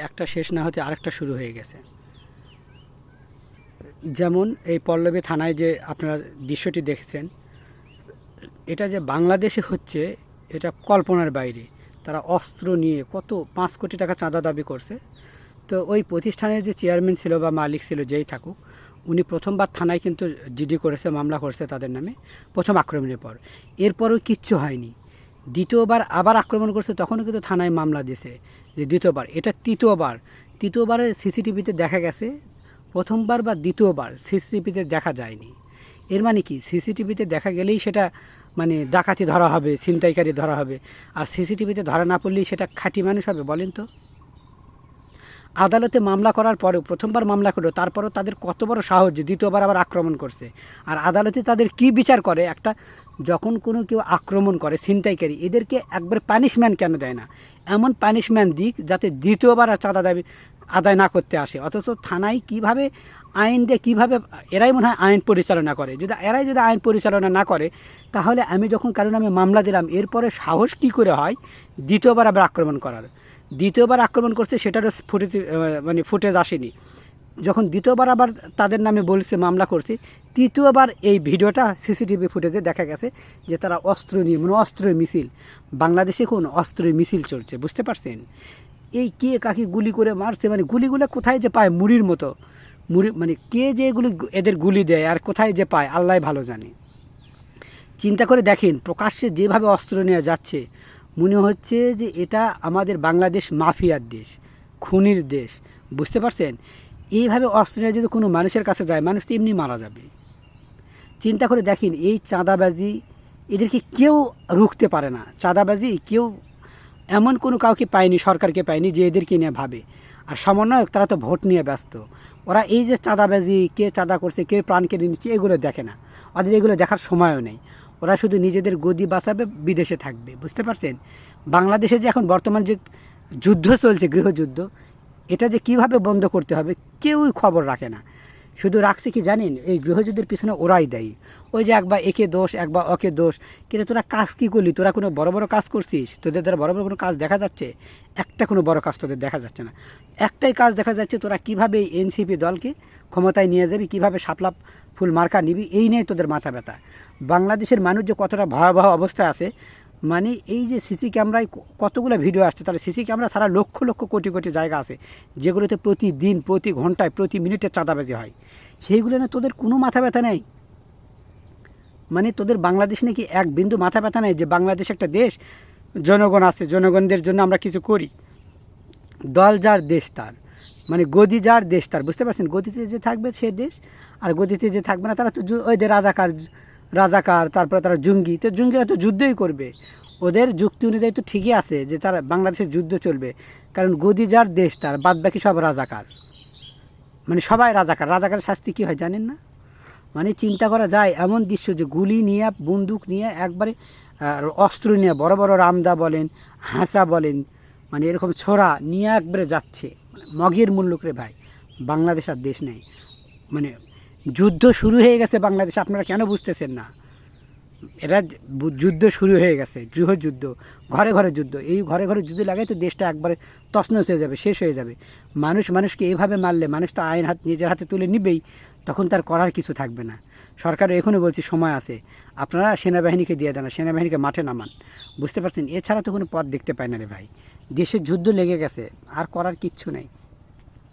একটা শেষ না হতে আরেকটা শুরু হয়ে গেছে। যেমন এই পল্লবী থানায় যে আপনারা দৃশ্যটি দেখেছেন, এটা যে বাংলাদেশে হচ্ছে এটা কল্পনার বাইরে। তারা অস্ত্র নিয়ে কত 5 কোটি টাকা চাঁদা দাবি করছে। তো ওই প্রতিষ্ঠানের যে চেয়ারম্যান ছিল বা মালিক ছিল যেই থাকুক, উনি প্রথমবার থানায় কিন্তু জিডি করেছে, মামলা করেছে তাদের নামে প্রথম আক্রমণের পর। এরপরও কিচ্ছু হয়নি। দ্বিতীয়বার আবার আক্রমণ করছে, তখনও কিন্তু থানায় মামলা দিয়েছে যে দ্বিতীয়বার। এটা তৃতীয়বারে সিসিটিভিতে দেখা গেছে, প্রথমবার বা দ্বিতীয়বার সিসিটিভিতে দেখা যায়নি। এর মানে কি, সিসিটিভিতে দেখা গেলেই সেটা মানে ডাকাতি ধরা হবে, ছিনতাইকারী ধরা হবে। আর সিসিটিভিতে ধরা না পড়লেই সেটা খাঁটি মানুষ হবে বলেন তো? আদালতে মামলা করার পরেও, প্রথমবার মামলা করলো তারপরেও তাদের কত বড় সাহস যে দ্বিতীয়বার আবার আক্রমণ করছে। আর আদালতে তাদের কি বিচার করে, একটা যখন কোনো কেউ আক্রমণ করে ছিনতাইকারী, এদেরকে একবার পানিশমেন্ট কেন দেয় না? এমন পানিশমেন্ট দিক যাতে দ্বিতীয়বার আর চাঁদা দাবি আদায় না করতে আসে। অথচ থানায় কিভাবে আইন দিয়ে কীভাবে, এরাই মনে হয় আইন পরিচালনা করে। এরাই যদি আইন পরিচালনা না করে, তাহলে আমি যখন কারণ আমি মামলা দিলাম, এরপরে সাহস কী করে হয় দ্বিতীয়বার আবার আক্রমণ করার? দ্বিতীয়বার আক্রমণ করছে সেটারও ফুটেজ আসেনি। যখন দ্বিতীয়বার আবার তাদের নামে বলছে মামলা করছে, তৃতীয়বার এই ভিডিওটা সিসিটিভি ফুটেজে দেখা গেছে যে তারা অস্ত্র নিয়ে, অস্ত্রের মিছিল, বাংলাদেশে কোন অস্ত্রের মিছিল চলছে, বুঝতে পারছেন? এই কে কাকে গুলি করে মারছে, গুলিগুলো কোথায় যে পায়, মুড়ির মতো কে যে এগুলি এদের গুলি দেয় আর কোথায় যে পায় আল্লাহ ভালো জানে। চিন্তা করে দেখেন, প্রকাশ্যে যেভাবে অস্ত্র নিয়ে যাচ্ছে, মনে হচ্ছে যে এটা আমাদের বাংলাদেশ মাফিয়ার দেশ, খুনির দেশ, বুঝতে পারছেন? এইভাবে অস্ত্র নিয়ে যদি কোনো মানুষের কাছে যায়, মানুষ তো এমনি মারা যাবে। চিন্তা করে দেখেন, এই চাঁদাবাজি, এদেরকে কেউ রুখতে পারে না। চাঁদাবাজি কেউ এমন কোনো কাউকে পায়নি, সরকারকে পায়নি যে এদেরকে নিয়ে ভাবে। আর সমন্বয়ক, তারা তো ভোট নিয়ে ব্যস্ত। ওরা এই যে চাঁদাবাজি, কে চাঁদা করছে, কে প্রাণ কেড়ে নিচ্ছে, এগুলো দেখে না। ওদের এগুলো দেখার সময়ও নেই। ওরা শুধু নিজেদের গদি বাঁচাবে, বিদেশে থাকবে, বুঝতে পারছেন? বাংলাদেশে যে এখন বর্তমান যে যুদ্ধ চলছে, গৃহযুদ্ধ, এটা যে কিভাবে বন্ধ করতে হবে কেউই খবর রাখে না। শুধু রাখছে কি জানেন, এই গৃহযুদ্ধের পিছনে ওরাই দেয়। ওই যে একবার একে দোষ, একবার ওকে দোষ। কিন্তু তোরা কাজ কী করলি? তোরা কোনো বড় বড় কাজ করছিস? তোদের দ্বারা বড় বড় কোনো কাজ দেখা যাচ্ছে? একটা কোনো বড় কাজ তোদের দেখা যাচ্ছে না। একটাই কাজ দেখা যাচ্ছে, তোরা কীভাবে এনসিপি দলকে ক্ষমতায় নিয়ে যাবি, কীভাবে শাপলা ফুল মার্কা নিবি, এই নিয়ে তোদের মাথা ব্যথা। বাংলাদেশের মানুষ যে কতটা ভয়াবহ অবস্থায় আছে, এই যে সিসি ক্যামেরায় কতগুলো ভিডিও আসছে, তাহলে সিসি ক্যামেরা ছাড়া লক্ষ লক্ষ কোটি কোটি জায়গা আছে যেগুলোতে প্রতিদিন, প্রতি ঘন্টায়, প্রতি মিনিটে চাঁদাবাজি হয়। সেইগুলো না তোদের কোনো মাথা ব্যথা নেই। তোদের বাংলাদেশ নাকি এক বিন্দু মাথা ব্যথা নেই যে বাংলাদেশ একটা দেশ, জনগণ আছে, জনগণদের জন্য আমরা কিছু করি। দল যার দেশ তার, গদি যার দেশ তার, বুঝতে পারছেন? গদিতে যে থাকবে সে দেশ, আর গদিতে যে থাকবে না তারা তো ওই যে রাজাকার, তারপরে তারা জঙ্গি। তো জঙ্গিরা তো যুদ্ধই করবে। ওদের যুক্তি অনুযায়ী তো ঠিকই আছে যে তারা বাংলাদেশের যুদ্ধ চলবে, কারণ গদি যার দেশ তার, বাদ বাকি সব রাজাকার। সবাই রাজাকার। রাজাকারের শাস্তি কী হয় জানেন না? চিন্তা করা যায় এমন দৃশ্য যে গুলি নিয়ে, বন্দুক নিয়ে, একবারে অস্ত্র নিয়ে, বড় বড় রামদা বলেন, হাসা বলেন, এরকম ছোড়া নিয়ে একবারে যাচ্ছে। মগের মূল্য করে ভাই, বাংলাদেশ আর দেশ নেই। যুদ্ধ শুরু হয়ে গেছে বাংলাদেশে, আপনারা কেন বুঝতেছেন না? এটা যুদ্ধ শুরু হয়ে গেছে, গৃহযুদ্ধ, ঘরে ঘরে যুদ্ধ। এই ঘরে ঘরে যুদ্ধ লাগাই তো দেশটা একবারে তছনছ হয়ে যাবে, শেষ হয়ে যাবে। মানুষকে এভাবে মারলে মানুষ তো আইন নিজের হাতে তুলে নিবেই, তখন তার করার কিছু থাকবে না। সরকার এখনও বলছি সময় আছে, আপনারা সেনাবাহিনীকে দিয়ে দেন, সেনাবাহিনীকে মাঠে নামান, বুঝতে পারছেন? এছাড়া তো কোনো পথ দেখতে পায় না রে ভাই। দেশের যুদ্ধ লেগে গেছে, আর করার কিচ্ছু নেই।